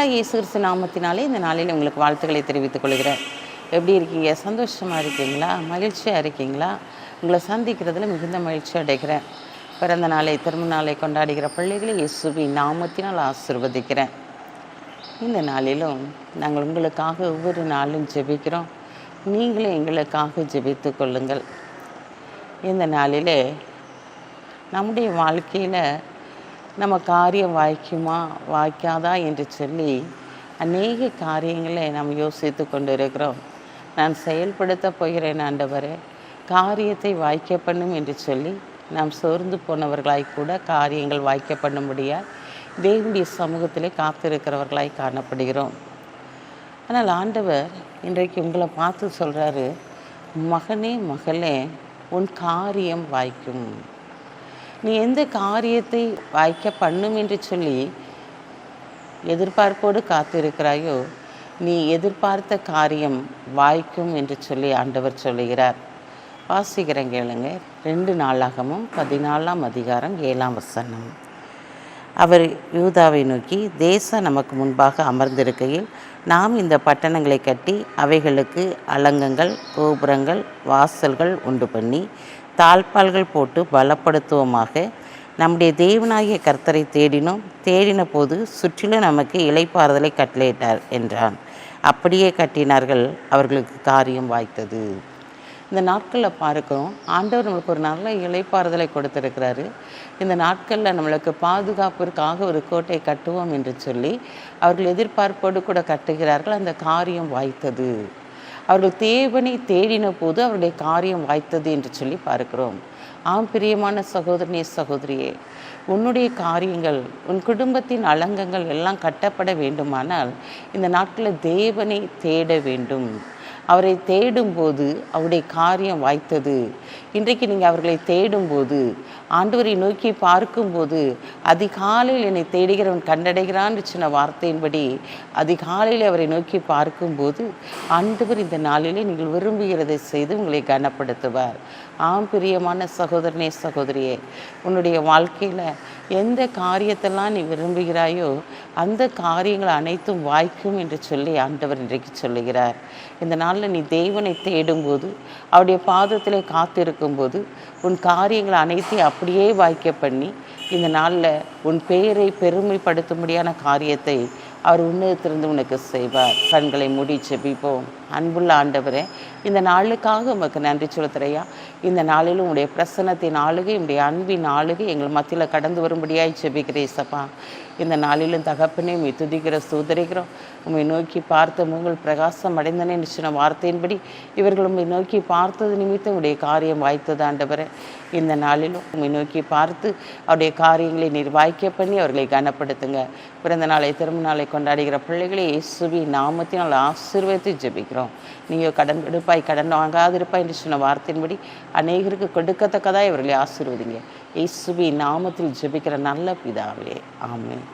ஆண்டவராக இயேசு கிறிஸ்து நாமத்தினாலே இந்த நாளில் உங்களுக்கு வாழ்த்துக்களை தெரிவித்துக் கொள்கிறேன். எப்படி இருக்கீங்க? சந்தோஷமாக இருக்கீங்களா? மகிழ்ச்சியாக இருக்கீங்களா? உங்களை சந்திக்கிறதுல மிகுந்த மகிழ்ச்சி அடைகிறேன். பிறந்த நாளை திருமண நாளை கொண்டாடுகிற பிள்ளைகளை இயேசுவின் நாமத்தினால் ஆசீர்வதிக்கிறேன். இந்த நாளிலும் நாங்கள் உங்களுக்காக ஒவ்வொரு நாளும் ஜெபிக்கிறோம். நீங்களும் எங்களுக்காக ஜெபித்து கொள்ளுங்கள். இந்த நாளிலே நம்முடைய வாழ்க்கையில் நம்ம காரியம் வாய்க்குமா வாய்க்காதா என்று சொல்லி அநேக காரியங்களை நாம் யோசித்து கொண்டு இருக்கிறோம். நான் செயல்படுத்த போகிறேன் ஆண்டவரே, காரியத்தை வாய்க்க பண்ணும் என்று சொல்லி நாம் சோர்ந்து போனவர்களாய் கூட காரியங்கள் வாய்க்க பண்ண முடியாது தேவனுடைய சமூகத்திலே காத்திருக்கிறவர்களாய் காணப்படுகிறோம். ஆனால் ஆண்டவர் இன்றைக்கு உங்களை பார்த்து சொல்கிறாரு, மகனே மகளே, உன் காரியம் வாய்க்கும். நீ எந்த காரியத்தை வாய்க்க பண்ணும் என்று சொல்லி எதிர்பார்ப்போடு காத்திருக்கிறாயோ, நீ எதிர்பார்த்த காரியம் வாய்க்கும் என்று சொல்லி ஆண்டவர் சொல்லுகிறார். வாசிக்கிறேன் கேளுங்க. 2 நாளாகமும் 14ஆம் அதிகாரம் 7ஆம் வசனம். அவர் யூதாவை நோக்கி, தேசம் நமக்கு முன்பாக அமர்ந்திருக்கையில் நாம் இந்த பட்டணங்களை கட்டி அவைகளுக்கு அலங்கங்கள், கோபுரங்கள், வாசல்கள் உண்டு பண்ணி தாழ்பால்கள் போட்டு பலப்படுத்துவோமாக. நம்முடைய தேவனாகிய கர்த்தரை தேடின போது சுற்றிலும் நமக்கு இளைப்பாறுதலை கட்டளையிட்டார் என்றான். அப்படியே கட்டினார்கள், அவர்களுக்கு காரியம் வாய்த்தது. இந்த நாட்களில் பார்க்கிறோம், ஆண்டவர் நம்மளுக்கு ஒரு நல்ல இளைப்பாறுதலை கொடுத்துருக்கிறாரு. இந்த நாட்களில் நம்மளுக்கு பாதுகாப்பிற்காக ஒரு கோட்டை கட்டுவோம் என்று சொல்லி அவர்கள் எதிர்பார்ப்போடு கூட கட்டுகிறார்கள். அந்த காரியம் வாய்த்தது. அவர்கள் தேவனை தேடின போது அவருடைய காரியம் வாய்த்தது என்று சொல்லி பார்க்கிறோம். ஆம் பிரியமான சகோதரனே சகோதரியே, உன்னுடைய காரியங்கள், உன் குடும்பத்தின் அலங்கங்கள் எல்லாம் கட்டப்பட வேண்டுமானால் இந்த நாட்களில் தேவனை தேட வேண்டும். அவரை தேடும்போது அவருடைய காரியம் வாய்த்தது. இன்றைக்கு நீங்கள் அவர்களை தேடும்போது, ஆண்டவரை நோக்கி பார்க்கும்போது, அதிகாலையில் என்னை தேடுகிறவன் கண்டடைகிறான்னு சொன்ன வார்த்தையின்படி அதிகாலையில் அவரை நோக்கி பார்க்கும்போது ஆண்டவர் இந்த நாளிலே நீங்கள் விரும்புகிறதை செய்து உங்களை கனப்படுத்துவார். ஆம் பிரியமான சகோதரனே சகோதரியே, உன்னுடைய வாழ்க்கையில் எந்த காரியத்தெல்லாம் நீ விரும்புகிறாயோ அந்த காரியங்கள் அனைத்தும் வாய்க்கும் என்று சொல்லி ஆண்டவர் இன்றைக்கு சொல்லுகிறார். இந்த நாளில் நீ தேவனை தேடும்போது, அவருடைய பாதத்திலே காத்திருக்கும்போது உன் காரியங்கள் அனைத்தையும் அப்படியே வாய்க்க பண்ணி இந்த நாளில் உன் பெயரை பெருமைப்படுத்தும்படியான காரியத்தை அவர் உன்னதத்திலிருந்து உனக்கு செய்வார். கண்களை மூடி ஜெபிப்போம். அன்புள்ள ஆண்டவரே, இந்த நாளுக்காக உமக்கு நன்றி செலுத்துறையா. இந்த நாளிலும் உடைய பிரசன்னத்தின் ஆளுகை, உடைய அன்பின் ஆளுகை எங்கள் மத்தியில் கடந்து வரும்படியாய் ஜெபிக்கிறேன் சப்பா. இந்த நாளிலும் தகப்பனே உம்மை துதிக்கிற சூதரிக்கிறோம். உம்மை நோக்கி பார்த்த உங்கள் பிரகாசம் அடைந்தனே சொன்ன வார்த்தையின்படி இவர்கள் உம்மை நோக்கி பார்த்தது நிமித்தம் உடைய காரியம் வாய்த்தது ஆண்டவரே. இந்த நாளிலும் உம்மை நோக்கி பார்த்து அவருடைய காரியங்களை நீர் வாய்க்க பண்ணி அவர்களை கனப்படுத்துங்க. பிறந்த நாளை திருமண நாளை கொண்டாடுகிற பிள்ளைகளை இயேசுவின் நாமத்தினால் ஆசீர்வதித்து ஜெபிக்கிறோம். நீங்கள் கடன் எடுப்பாய், கடன் வாங்காதிருப்பாய் என்று சொன்ன வார்த்தையின்படி அநேகருக்கு கொடுக்கத்தக்கதாக இவர்களை ஆசீர்வதிங்க. இயேசுவின் நாமத்தில் ஜெபிக்கிற நல்ல பிதாவே, ஆமென்.